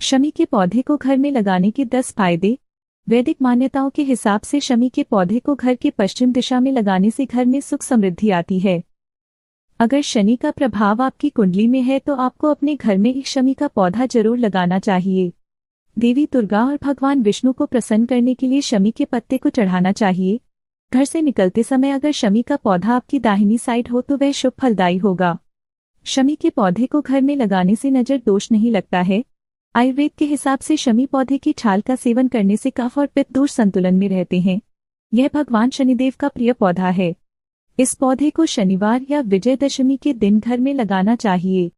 शमी के पौधे को घर में लगाने के 10 फायदे। वैदिक मान्यताओं के हिसाब से शमी के पौधे को घर के पश्चिम दिशा में लगाने से घर में सुख समृद्धि आती है। अगर शनि का प्रभाव आपकी कुंडली में है तो आपको अपने घर में एक शमी का पौधा जरूर लगाना चाहिए। देवी दुर्गा और भगवान विष्णु को प्रसन्न करने के लिए शमी के पत्ते को चढ़ाना चाहिए। घर से निकलते समय अगर शमी का पौधा आपकी दाहिनी साइड हो तो वह शुभ फलदायी होगा। शमी के पौधे को घर में लगाने से नजर दोष नहीं लगता है। आयुर्वेद के हिसाब से शमी पौधे की छाल का सेवन करने से कफ और पित्त दोष संतुलन में रहते हैं। यह भगवान शनिदेव का प्रिय पौधा है। इस पौधे को शनिवार या विजयदशमी के दिन घर में लगाना चाहिए।